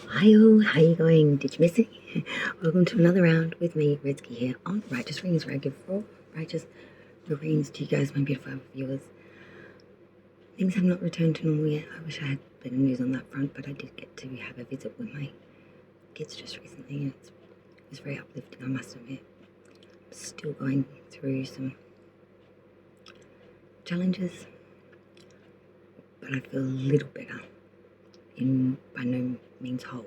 Hi all, how you going? Did you miss it? Welcome to another round with me, Redsky here on Righteous Readings, where I give full righteous readings to you guys, my beautiful viewers. Things have not returned to normal yet. I wish I had better news on that front, but I did get to have a visit with my kids just recently, and it was very uplifting, I must admit. I'm still going through some challenges, but I feel a little better, by no means whole.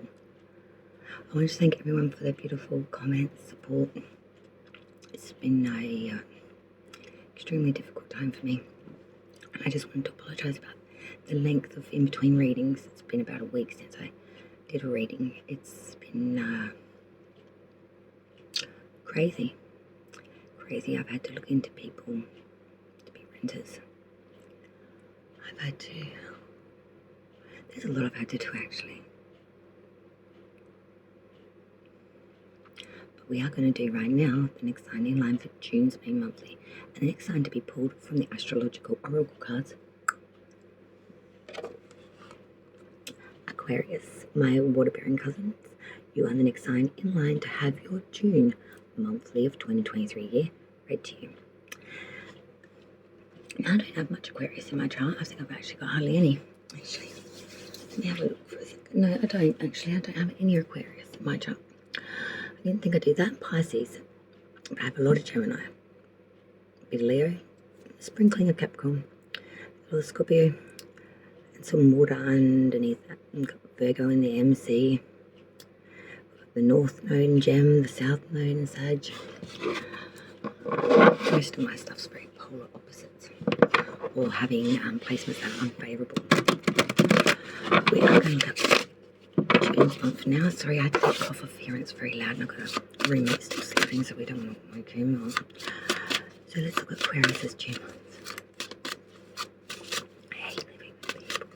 I want to thank everyone for their beautiful comments, support. It's been a extremely difficult time for me, and I just wanted to apologise about the length of in-between readings. It's been about a week since I did a reading. It's been crazy. I've had to look into people to be renters. There's a lot I've had to do actually. We are going to do right now the next sign in line for June's main monthly, and the next sign to be pulled from the astrological oracle cards. Aquarius, my water-bearing cousins, you are the next sign in line to have your June monthly of 2023 year read to you. Now, I don't have much Aquarius in my chart. I think I've actually got hardly any. Actually, let me have a look for a second. No, I don't actually. I don't have any Aquarius in my chart. I didn't think I did that. Pisces, but I have a lot of Gemini, a bit of Leo, a sprinkling of Capricorn, a little Scorpio, and some water underneath that. I've got Virgo in the MC, the North Node in Gem, the South Node in Sag. Most of my stuff's very polar opposites, or having placements that are unfavourable. We are going to look at June's month now. Sorry, I had to get cough off here and it's very loud and I've got to remix still sleeping so we don't want to wake him up. So let's look at Aquarius' June month. I hate living with people.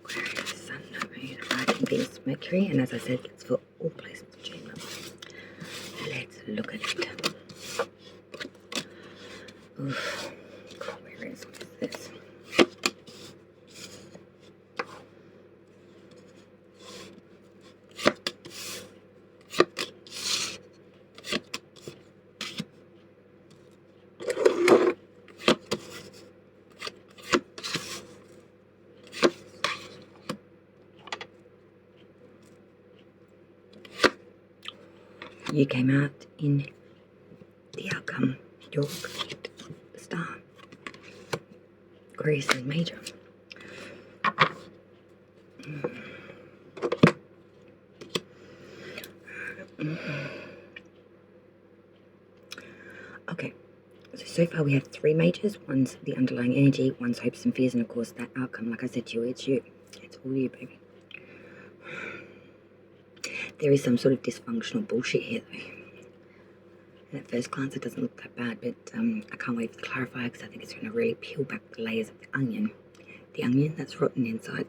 Aquarius, Sun, Moon, Rising, Venus, Mercury, and as I said, it's for all placements of June month. Let's look at it. Oof. Aquarius, what is this? You came out in the outcome. You're correct. The star. Aquarius is major. Okay, so far we have three majors. One's the underlying energy, one's hopes and fears, and of course that outcome, like I said to you, it's you. It's all you, baby. There is some sort of dysfunctional bullshit here, though. And at first glance, it doesn't look that bad, but I can't wait for the clarifier because I think it's going to really peel back the layers of the onion. The onion that's rotten inside.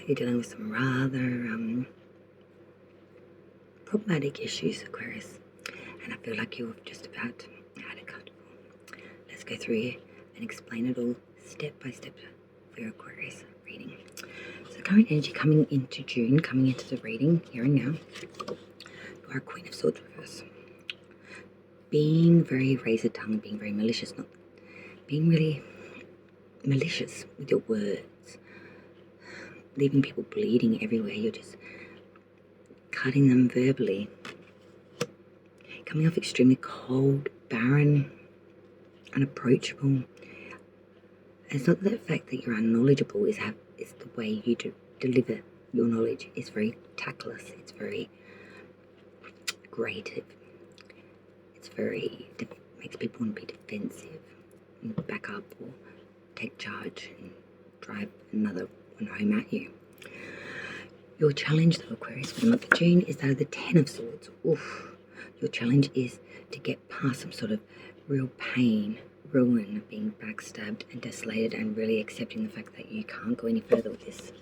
You're dealing with some rather problematic issues, Aquarius. And I feel like you've just about had it comfortable. Let's go through here and explain it all step by step for your Aquarius reading. So current energy coming into June, coming into the reading here and now. You are a Queen of Swords reverse. Being very razor-tongued, being very malicious, not being really malicious with your words. Leaving people bleeding everywhere. You're just cutting them verbally. Coming off extremely cold, barren, unapproachable. It's not the fact that you're unknowledgeable, it's the way you deliver your knowledge. It's very tactless, it's very grative, makes people want to be defensive and back up or take charge and drive another one home at you. Your challenge though, Aquarius, for the month of June is that of the Ten of Swords. Oof. Your challenge is to get past some sort of real pain, ruin, being backstabbed and desolated, and really accepting the fact that you can't go any further with this,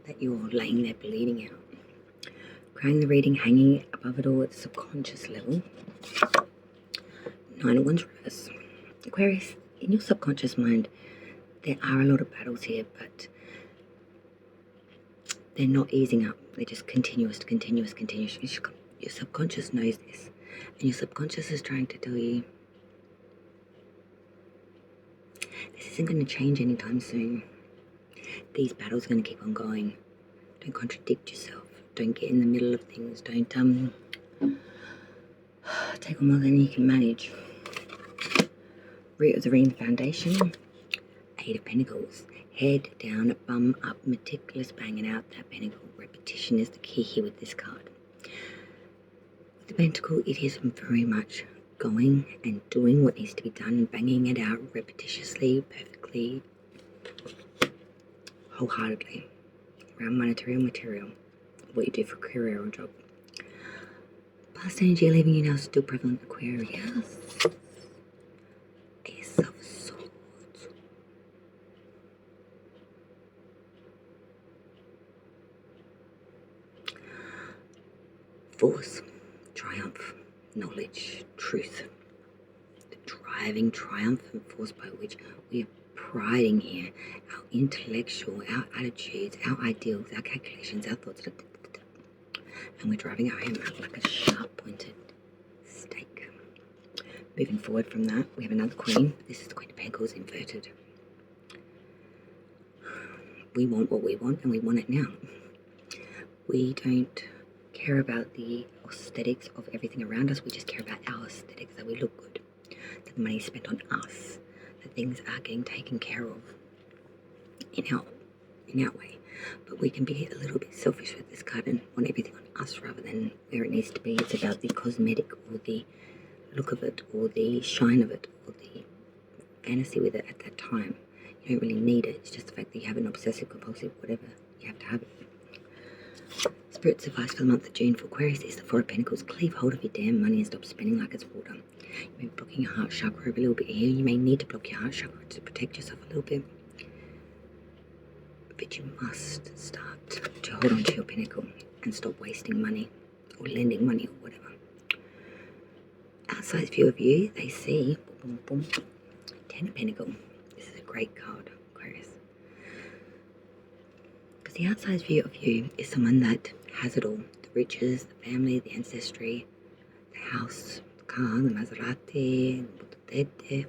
that you're laying there bleeding out. Crying the reading, hanging above it all at the subconscious level. Nine of Wands reverse. Aquarius, in your subconscious mind, There are a lot of battles here, but they're not easing up. They're just continuous. Your subconscious knows this, and your subconscious is trying to tell you this isn't going to change anytime soon. These battles are going to keep on going. Don't contradict yourself. Don't get in the middle of things. Don't take on more than you can manage. Root of the ring, foundation. 8 of Pentacles. Head down, bum up, meticulous, banging out that pentacle. Repetition is the key here with this card. With the pentacle, it is very much going and doing what needs to be done, banging it out repetitiously, perfectly, wholeheartedly, around monetary or material, what you do for career or job. Past energy leaving you now still prevalent, Aquarius. Ace of Swords. Force, triumph, knowledge, truth. The driving, triumphant force by which we are priding here, our intellectual, our attitudes, our ideals, our calculations, our thoughts, and we're driving our home out like a sharp-pointed stake. Moving forward from that, we have another Queen. This is the Queen of Pentacles inverted. We want what we want, and we want it now. We don't care about the aesthetics of everything around us. We just care about our aesthetics, that we look good, that the money is spent on us, that things are getting taken care of in our way. But we can be a little bit selfish with this card and want everything on us rather than where it needs to be. It's about the cosmetic or the look of it or the shine of it or the fantasy with it at that time. You don't really need it. It's just the fact that you have an obsessive compulsive whatever. You have to have it. Spirit's advice for the month of June for Aquarius is the Four of Pentacles. Cleave hold of your damn money and stop spending like it's water. You may be blocking your heart chakra a little bit here. You may need to block your heart chakra to protect yourself a little bit. But you must start to hold on to your pinnacle and stop wasting money or lending money or whatever. Outside view of you, they see boom, boom, boom, 10 of Pentacles. This is a great card, Aquarius. Because the outside view of you is someone that has it all. The riches, the family, the ancestry, the house, the car, the Maserati, the Butete.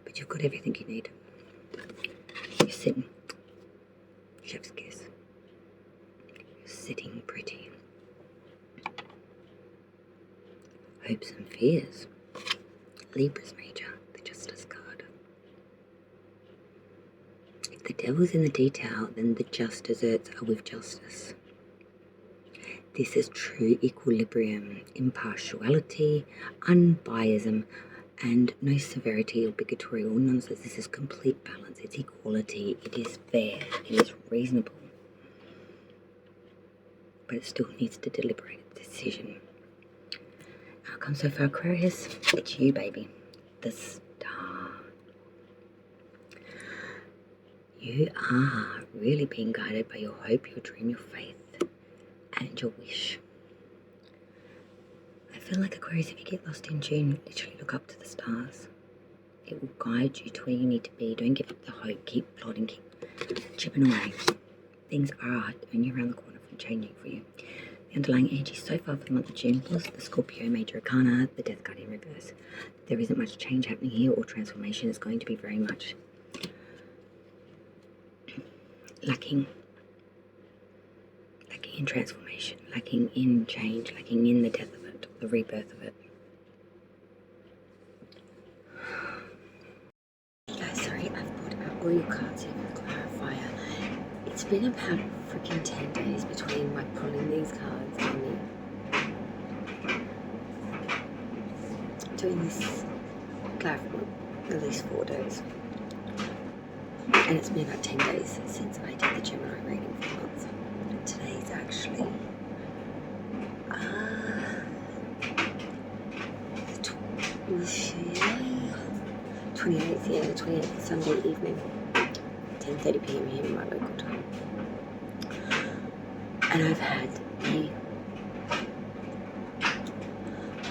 But you've got everything you need. You're sitting. Chef's kiss. You're sitting pretty. Hopes and fears. Libra's major, the Justice card. If the devil's in the detail, then the just desserts are with justice. This is true equilibrium, impartiality, unbiasm, and no severity or bigotry or nonsense. This is complete balance. It's equality. It is fair. It is reasonable. But it still needs to deliberate a decision. Outcome so far, Aquarius. It's you, baby. The star. You are really being guided by your hope, your dream, your faith, and your wish. I feel like, Aquarius, if you get lost in June, literally look up to the stars. It will guide you to where you need to be. Don't give up the hope. Keep plodding, keep chipping away. Things are only around the corner from changing for you. The underlying energy so far for the month of June was the Scorpio Major Arcana, the Death card in reverse. There isn't much change happening here or transformation. Is going to be very much lacking in transformation, lacking in change, lacking in the death of it, the rebirth of it. Guys, sorry, I've put out all your cards here for clarifier. It's been about freaking 10 days between my pulling these cards and me doing this clarifier, at least 4 days. And it's been about 10 days since I did the Gemini reading for the month. Today's actually the 28th, yeah, the 28th, Sunday evening, 10:30 p.m. here in my local time. And I've had I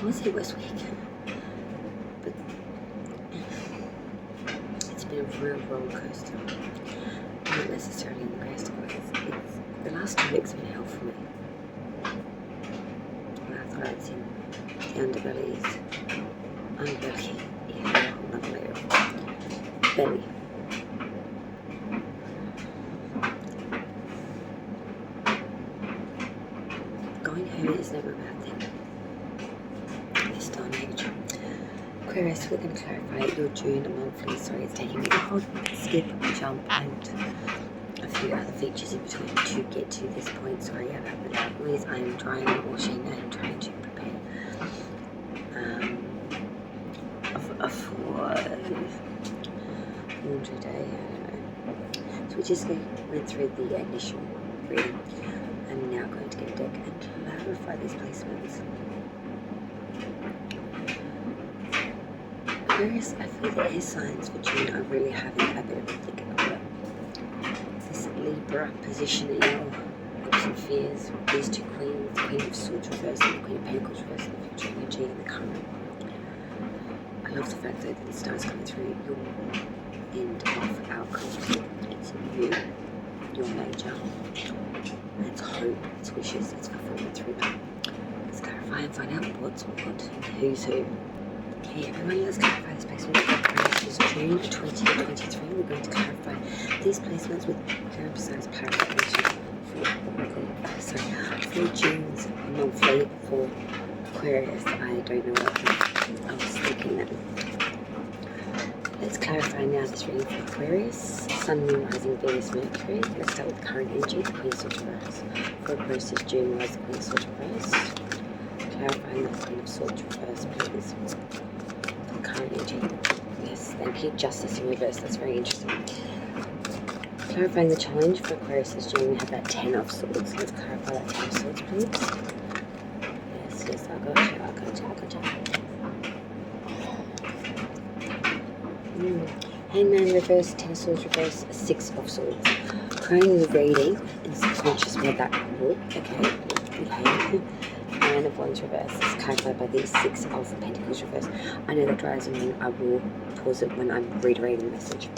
won't say worst week, but it's been a real roller coaster. Not necessarily in the greatest of ways. The last 2 weeks have been hell for me. And I thought I'd seen the underbellies. Underbelly, yeah, another layer of belly. Going home is never a bad thing. This day and age. Aquarius, we're going to clarify your June monthly. Sorry, it's taking me a whole skip, jump, and a few other features in between to get to this point. Sorry about the loud noise. I am drying and washing and trying to prepare for laundry day. I don't know. So we just went through the initial reading. I'm now going to get a deck and clarify these placements. Aquarius, I feel the air signs for June are really having a bit of a think about it. This Libra positioning of hopes and fears, these two queens, the Queen of Swords reversed and the Queen of Pentacles reversed, and the future energy and the current. I love the fact that the stars coming through your end of outcome. It's you, your major. It's hope, it's wishes, it's fulfillment through that. Let's clarify and find out what's what, who's who. Okay, everyone, let's clarify this placement. This is June 2023. We're going to clarify these placements with clear and precise clarification for June's monthly for Aquarius. I don't know what I was thinking then. Let's clarify now this reading for Aquarius. Sun, Moon, Rising, Venus, Mercury. Let's start with the current energy, the Queen of Swords reverse. For Aquarius is June, was the Queen of Swords reverse. Clarifying the Queen of Swords reverse, please. The current energy. Yes, thank you. Justice in reverse. That's very interesting. Clarifying the challenge for Aquarius is June. We have that 10 of Swords. Let's clarify that 10 of Swords, please. Yes, I got you. Hangman reverse, 10 of Swords reverse, 6 of Swords. Crowning the reading in subconscious with that wood. Okay. Nine of Wands reverse is clarified by the 6 of Pentacles reverse. I know that drives me. I will pause it when I'm reiterating the message.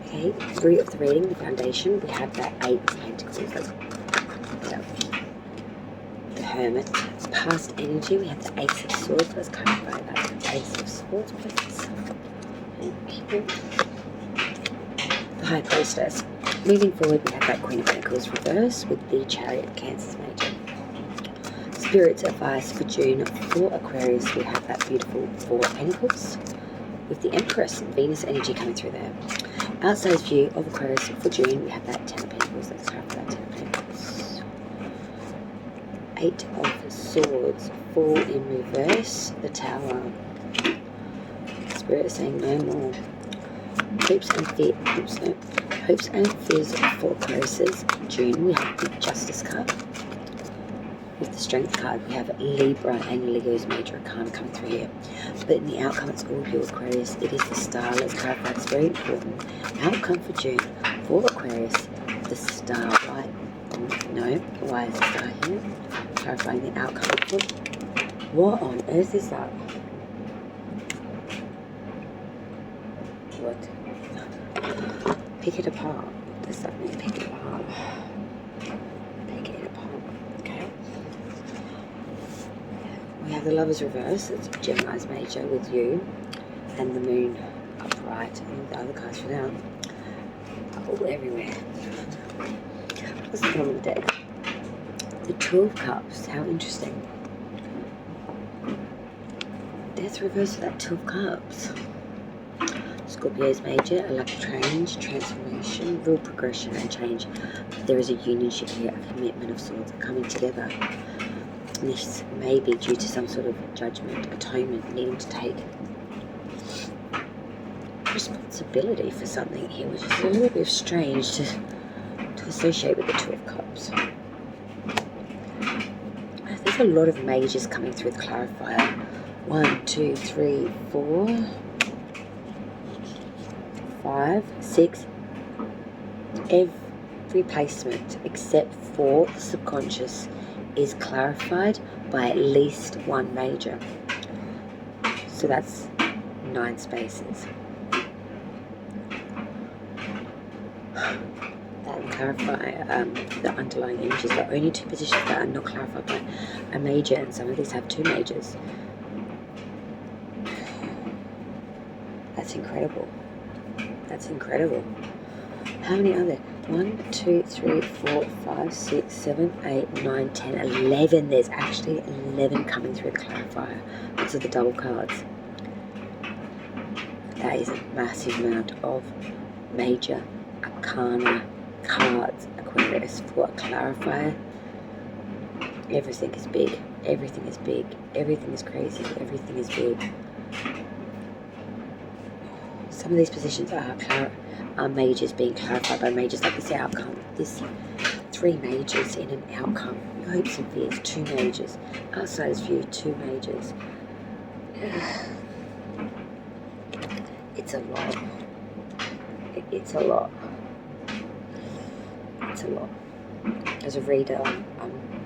Okay, root of the reading, the foundation, we have that 8 of Pentacles. That's the Hermit. Past energy, we have the Ace of Swords. Let's clarify that Ace of Swords, please. Thank you. The High Priestess. Moving forward, we have that Queen of Pentacles reverse with the Chariot of Cancer's Major. Spirit's advice for June for Aquarius, we have that beautiful 4 of Pentacles with the Empress and Venus energy coming through there. Outside view of Aquarius for June, we have that 10 of Pentacles. Let's clarify that 10 of Pentacles. 8 of Swords, 4 in reverse, the Tower. Spirit is saying no more. Hopes and fears for Aquarius June. We have the Justice card. With the Strength card, we have Libra and Leo's major arcana coming through here. But in the outcome, it's all your Aquarius. It is the Star. Let's clarify. It's very important. Outcome for June for Aquarius, the Star. Why? No. Why is the Star here? Clarifying the outcome. What on earth is that? What? Pick it apart. What does that mean? Pick it apart. Pick it apart. Okay. We have the Lovers reverse. It's Gemini's major with you, and the Moon upright, and the other cards for now. All everywhere. What's the bottom of the deck? The 2 of Cups. How interesting. Death reverse of that 2 of Cups. Scorpio's major, a lack of change, transformation, real progression and change. There is a unionship here, a commitment of sorts coming together. And this may be due to some sort of judgment, atonement, needing to take responsibility for something here, which is a little bit strange to associate with the 2 of Cups. There's a lot of majors coming through the clarifier. 1, 2, 3, 4, 5, 6. Every placement except for the subconscious is clarified by at least 1 major. So that's 9 spaces. that clarify the underlying energies. The only two positions that are not clarified by a major, and some of these have two majors. That's incredible. That's incredible. How many are there? 1, 2, 3, 4, 5, 6, 7, 8, 9, 10, 11. There's actually 11 coming through the clarifier. Those are the double cards. That is a massive amount of major arcana cards, Aquarius, for a clarifier. Everything is big. Everything is big. Everything is crazy. Everything is big. Some of these positions are majors being clarified by majors, like this outcome. This 3 majors in an outcome. Your hopes and fears, 2 majors. Outsider's view, 2 majors. It's a lot. It's a lot. It's a lot. As a reader,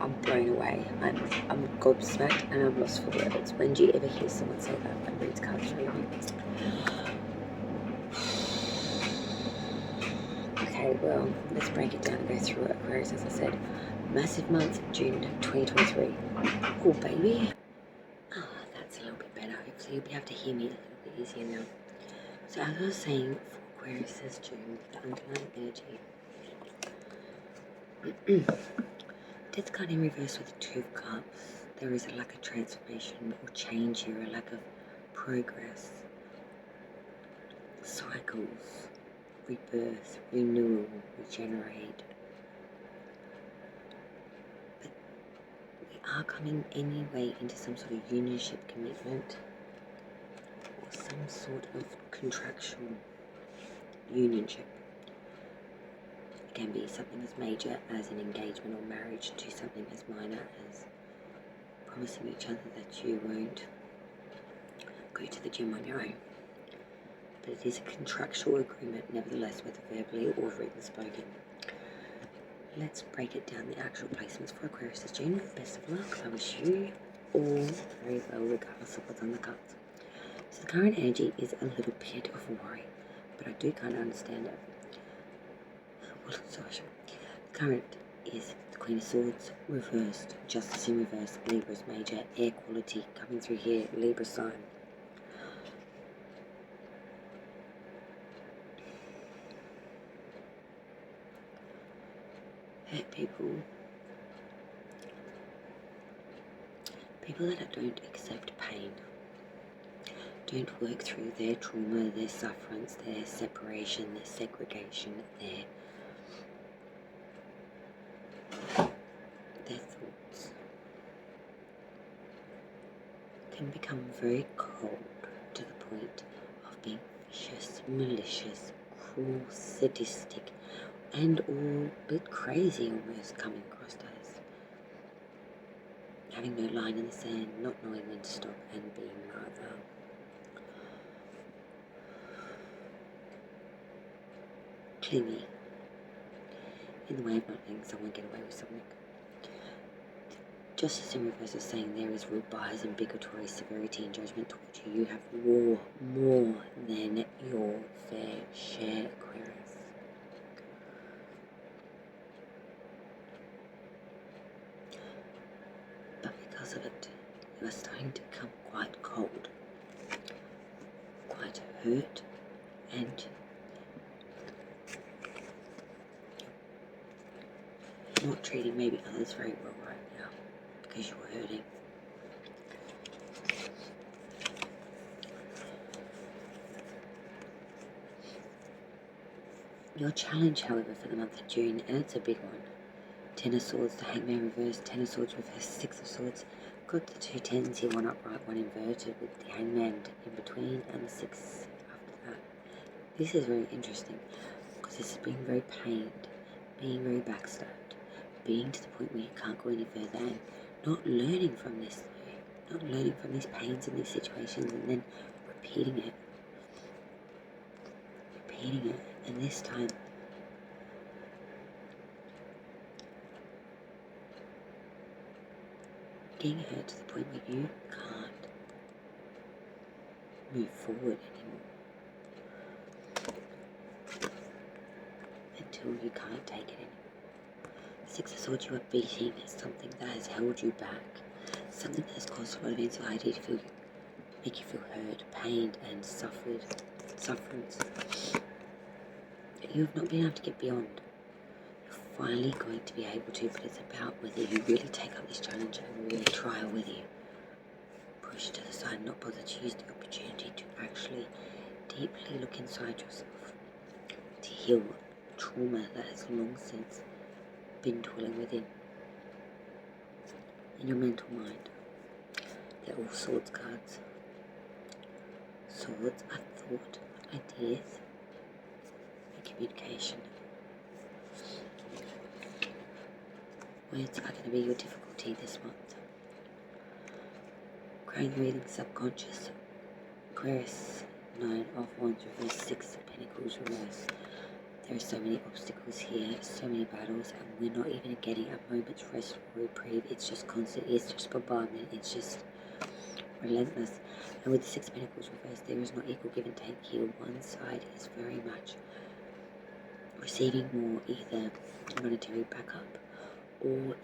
I'm blown away. I'm gobsmacked and I'm lost for words. When do you ever hear someone say that reads cards for you? Okay, well, let's break it down and go through it. Aquarius, as I said, massive month, June 2023. Oh, baby. Oh, that's a little bit better. Hopefully you'll be able to hear me a little bit easier now. So as I was saying, for Aquarius as June, the underlying energy. Death card in reverse with the 2 of Cups. There is a lack of transformation or change here, a lack of progress, cycles, rebirth, renewal, regenerate. But we are coming anyway into some sort of unionship commitment or some sort of contractual unionship. It can be something as major as an engagement or marriage to something as minor as promising each other that you won't go to the gym on your own. But it is a contractual agreement, nevertheless, whether verbally or written spoken. Let's break it down, the actual placements for Aquarius this June. Best of luck. I wish you all very well, regardless of what's on the cards. So the current energy is a little bit of a worry, but I do kind of understand it. Well, sorry. The current is the Queen of Swords reversed, Justice in reverse, Libra's major, air quality coming through here, Libra sign. Hurt people that don't accept pain, don't work through their trauma, their sufferance, their separation, their segregation, their thoughts, can become very cold to the point of being vicious, malicious, cruel, sadistic, and all a bit crazy almost coming across as. Having no line in the sand, not knowing when to stop, and being rather clingy in the way of not letting someone get away with something. Justice in reverse is saying there is ruled bias and bigotry, severity and judgment towards you. You have war more than your fair share, Aquarius. But because of it, you are starting to become quite cold, quite hurt, and not treating maybe others very well right now because you are hurting. Your challenge, however, for the month of June, and it's a big one. 10 of Swords, the Hangman reverse, 10 of Swords reverse, 6 of Swords. Got the 2 10s here, one upright, one inverted, with the Hangman in between and the 6 after that. This is very interesting because this is being very pained, being very backstabbed, being to the point where you can't go any further, and not learning from this, though. Not learning from these pains and these situations, and then repeating it, and this time getting hurt to the point where you can't move forward anymore. feel you can't take it anymore. Six of Swords, you are beating something that has held you back, something that has caused a lot of anxiety to feel, make you feel hurt, pained, and sufferance that you have not been able to get beyond. You're finally going to be able to, but it's about whether you really take up this challenge and really try with you. Push to the side, not bother to use the opportunity to actually deeply look inside yourself, to heal trauma that has long since been dwelling within. In your mental mind, they're all swords cards. Swords are thought, ideas, and communication. Words are going to be your difficulty this month. Crowing the reading, subconscious. Aquarius, 9 of Wands reverse, 6 of Pentacles reverse. There are so many obstacles here, so many battles, and we're not even getting a moment's rest or reprieve. It's just constant, it's just bombardment, it's just relentless. And with the 6 of Pentacles reversed, there is not equal give and take here. One side is very much receiving more, either monetary backup, or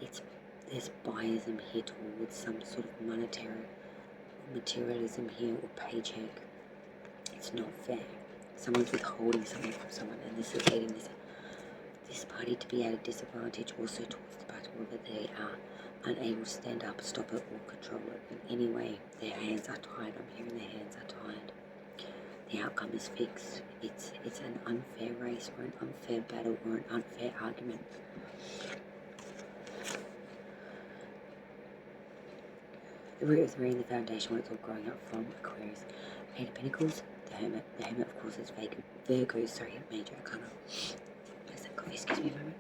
there's biasm here towards some sort of monetary materialism here, or paycheck. It's not fair. Someone's withholding something from someone, and this is leading this party to be at a disadvantage also towards the battle, whether they are unable to stand up, stop it, or control it in any way. Their hands are tied. I'm hearing their hands are tied. The outcome is fixed. It's an unfair race, or an unfair battle, or an unfair argument. The root of the ring, the foundation where it's all growing up from. Aquarius, 8 of Pentacles, the Hermit. The Hermit, of course, is Virgo, Major Arcana. Where's that coffee? Excuse me a moment.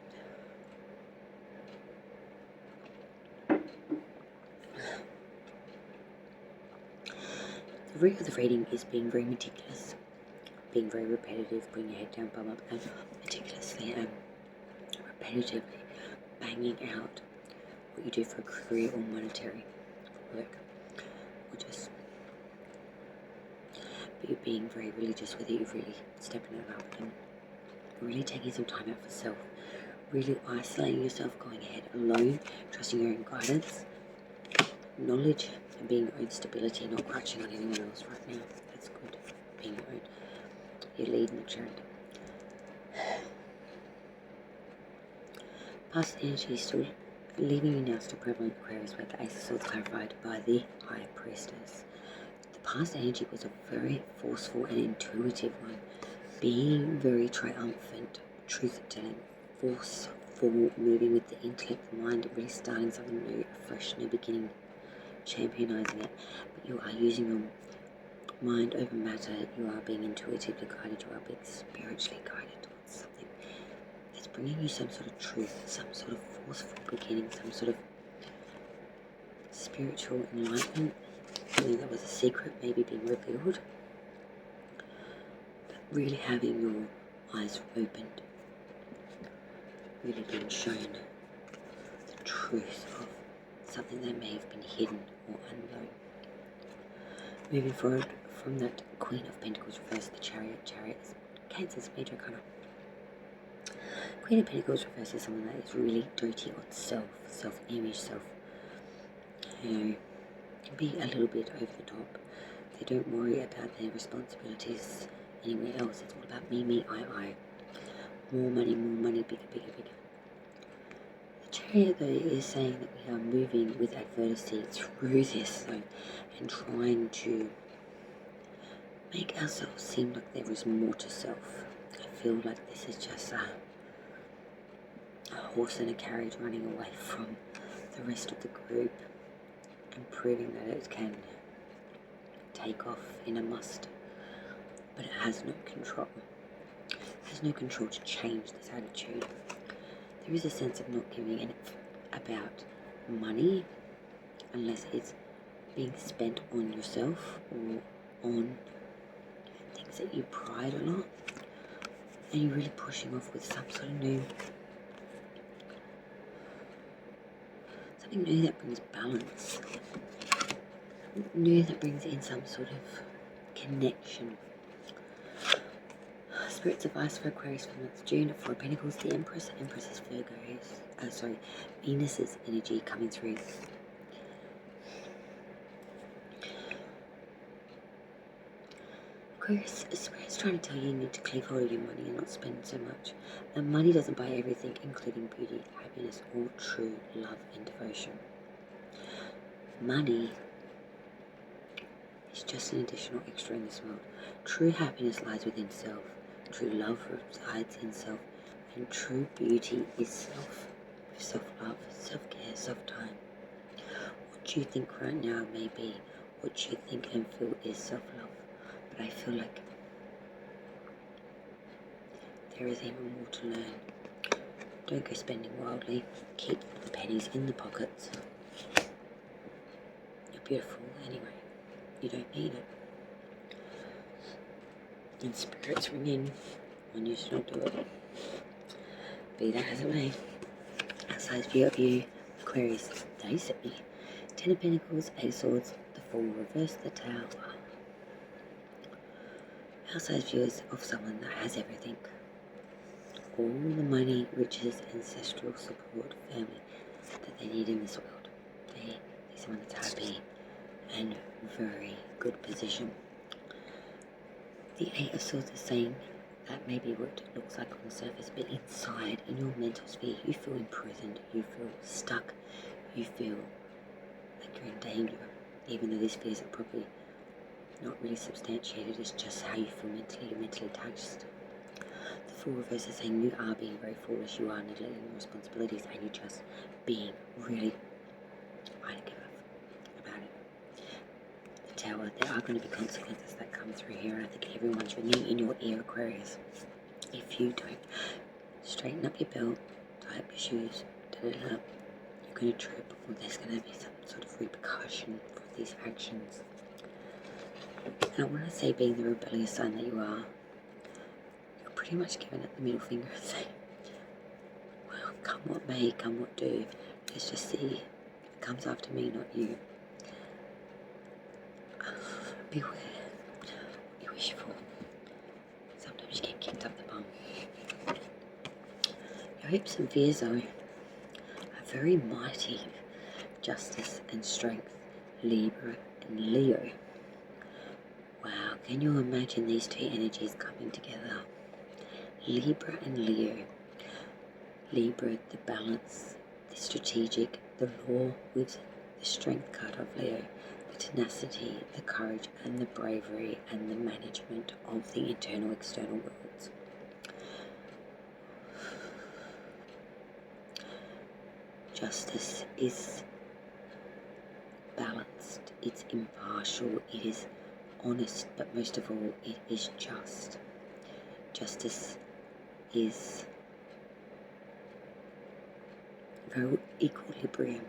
The root of the reading is being very meticulous, being very repetitive, putting your head down, bum up, and meticulously and repetitively banging out what you do for a career or monetary work, or just you being very religious with it. You're really stepping it up and really taking some time out for self, really isolating yourself, going ahead alone, trusting your own guidance, knowledge, and being your own stability, not crouching on anyone else right now. That's good. Being your own, your lead and maturity. Past energy is still leaving you now, still prevalent. Aquarius, where the Ace of Swords clarified by the High Priestess. The past energy was a very forceful and intuitive one, being very triumphant, truth-telling, forceful, moving with the intellect, the mind, really starting something new, a fresh new beginning, championizing it. But you are using your mind over matter. You are being intuitively guided. You are being spiritually guided towards something that's bringing you some sort of truth, some sort of forceful beginning, some sort of spiritual enlightenment. Something that was a secret maybe being revealed, but really having your eyes opened, really being shown the truth of something that may have been hidden or unknown. Moving forward from that Queen of Pentacles reverse, the Chariot. Chariot is Cancer's Major Arcana. Queen of Pentacles reverse is someone that is really doting on self-image, can be a little bit over the top. They don't worry about their responsibilities anywhere else. It's all about me, I. More money, bigger. The Chariot, though, is saying that we are moving with adversity through this, though, and trying to make ourselves seem like there is more to self. I feel like this is just a horse in a carriage running away from the rest of the group, and proving that it can take off in a must, but it has no control. It has no control to change this attitude. There is a sense of not giving a about money unless it's being spent on yourself or on things that you pride a lot, and you're really pushing off with some sort of something new that brings balance, new that brings in some sort of connection, Spirit's advice for Aquarius for the month of June. 4 of Pentacles, the Empress. Empress is Venus's energy coming through. Aquarius, Spirit's trying to tell you need to cleave hold of your money and not spend so much. And money doesn't buy everything, including beauty, happiness, or true love and devotion. Money is just an additional extra in this world. True happiness lies within self. True love resides in self. And true beauty is self-love, self-care, self-time. What you think right now may be what you think and feel is self-love. But I feel like there is even more to learn. Don't go spending wildly. Keep the pennies in the pockets. You're beautiful anyway. You don't need it. And Spirit's ringing on you to not do it. Be that as it may. Outside view of you, Aquarius, they set me. 10 of Pentacles, 8 of Swords, the Fool, reverse the Tower. Outside views of someone that has everything. All the money, riches, ancestral support, family that they need in this world. They need someone that's happy and very good position. The 8 of Swords is saying that may be what it looks like on the surface, but inside, in your mental sphere, you feel imprisoned, you feel stuck, you feel like you're in danger, even though these fears are probably not really substantiated. It's just how you feel mentally. You're mentally attached. The Fool reverse is saying you are being very foolish, you are neglecting your responsibilities, and you're just being really, I don't give a about it. The Tower, there are going to be consequences that come through here, and I think everyone's ringing in your ear, Aquarius. If you don't straighten up your belt, tie up your shoes, you're going to trip, or there's going to be some sort of repercussion for these actions. And I want to say, being the rebellious sign that you are, you're pretty much giving it the middle finger and saying, well, come what may, come what do, let's just see if it comes after me, not you. Beware what you wish for. Sometimes you get kicked up the bum. Your hopes and fears, though, are very mighty. Justice and strength, Libra and Leo. Wow, can you imagine these two energies coming together? Libra and Leo. Libra, the balance, the strategic, the law with the strength card of Leo, the tenacity, the courage and the bravery and the management of the internal external worlds. Justice is balanced, it's impartial, it is honest, but most of all, it is just. Justice is very equilibrium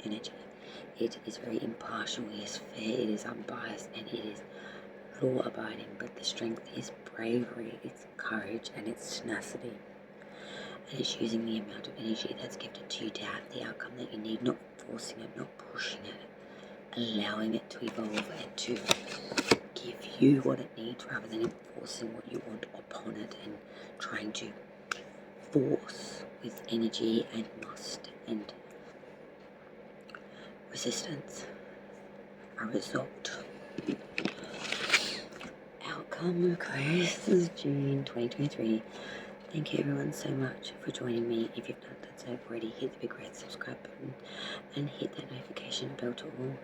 energy. It is very impartial, it is fair, it is unbiased, and it is law-abiding, but the strength is bravery, it's courage, and it's tenacity. And it's using the amount of energy that's gifted to you to have the outcome that you need, not forcing it, not pushing it, allowing it to evolve and to give you what it needs rather than enforcing what you want upon it and trying to force with energy and must and resistance. A result. Outcome, Aquarius, this is June 2023. Thank you everyone so much for joining me. If you've not done so already, hit the big red subscribe button and hit that notification bell to all.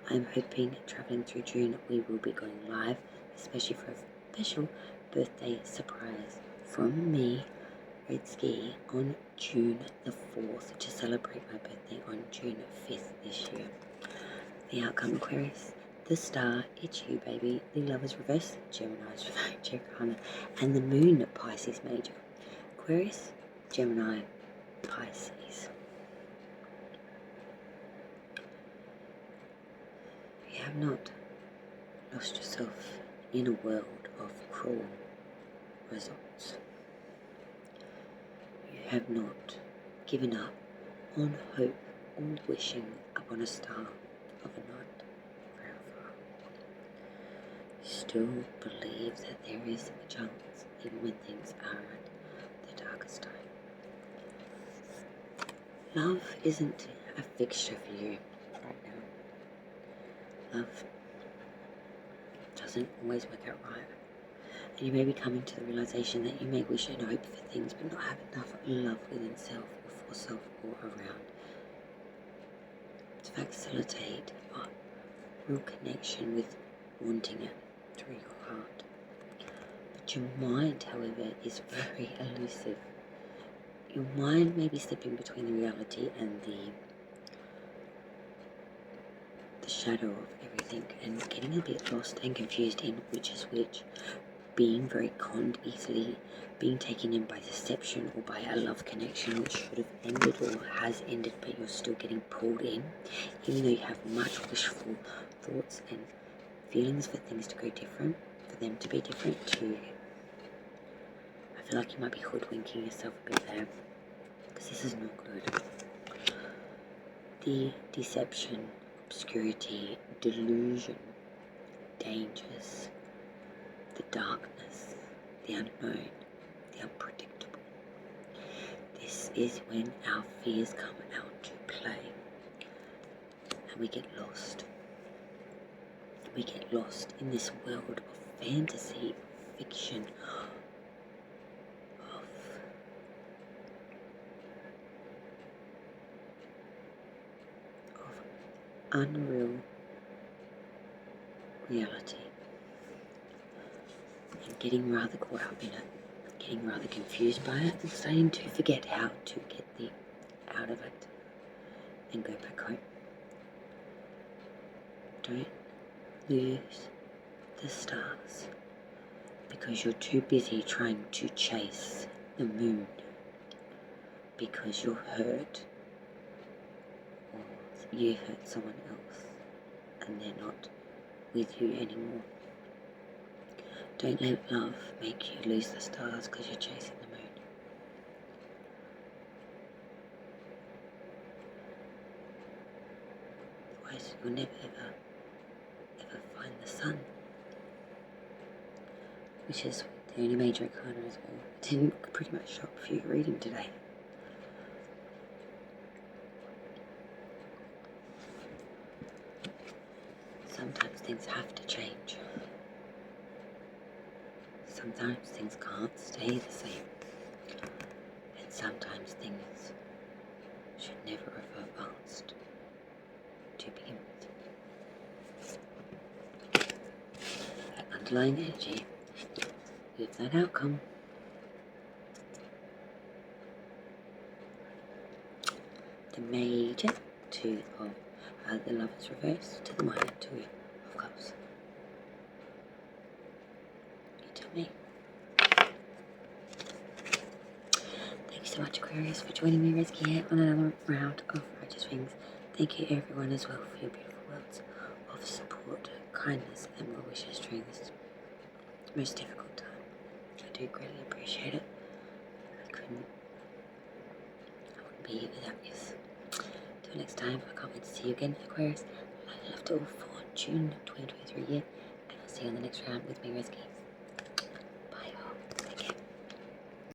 I'm hoping traveling through June we will be going live, especially for a special birthday surprise from me, Red Ski, on June the 4th to celebrate my birthday on June 5th this year. The outcome, Aquarius, the star, it's you baby, the Lovers reverse, Gemini's Gemini, and the moon, Pisces major. Aquarius, Gemini, Pisces. You have not lost yourself in a world of cruel results. You have not given up on hope or wishing upon a star of a night very far. You still believe that there is a chance even when things are at the darkest time. Love isn't a fixture for you right now. Love doesn't always work out right. And you may be coming to the realization that you may wish and hope for things but not have enough love within self or for self or around to facilitate a real connection with wanting it through your heart. But your mind, however, is very elusive. Your mind may be slipping between the reality and the shadow of everything and getting a bit lost and confused in which is which, being very conned easily, being taken in by deception or by a love connection which should have ended or has ended, but you're still getting pulled in, even though you have much wishful thoughts and feelings for things to go different, for them to be different too. I feel like you might be hoodwinking yourself a bit there, because this is not good. The deception, obscurity, delusion, dangers, the darkness, the unknown, the unpredictable. This is when our fears come out to play and we get lost. We get lost in this world of fantasy, fiction, of unreal reality. And getting rather caught up in it, getting rather confused by it, and starting to forget how to get out of it and go back home. Don't lose the stars because you're too busy trying to chase the moon because you're hurt or you hurt someone else and they're not with you anymore. Don't let love make you lose the stars because you're chasing the moon. Otherwise you'll never ever find the sun. Which is the only major arcana as well. It didn't pretty much show up for your reading today. Sometimes things have to change. Sometimes things can't stay the same. And sometimes things should never have advanced to begin with. That underlying energy with that outcome. The major two of the Lovers reverse to the minor two of cups. You tell me. Thank you so much, Aquarius, for joining me, Reski, here on another round of Righteous Rings. Thank you everyone as well for your beautiful words of support, kindness and well wishes during this most difficult time. I do greatly appreciate it. I wouldn't be here without you. Till next time, I can't wait to see you again, Aquarius. I love to all for June 2023 year, and I'll see you on the next round with me, Reski.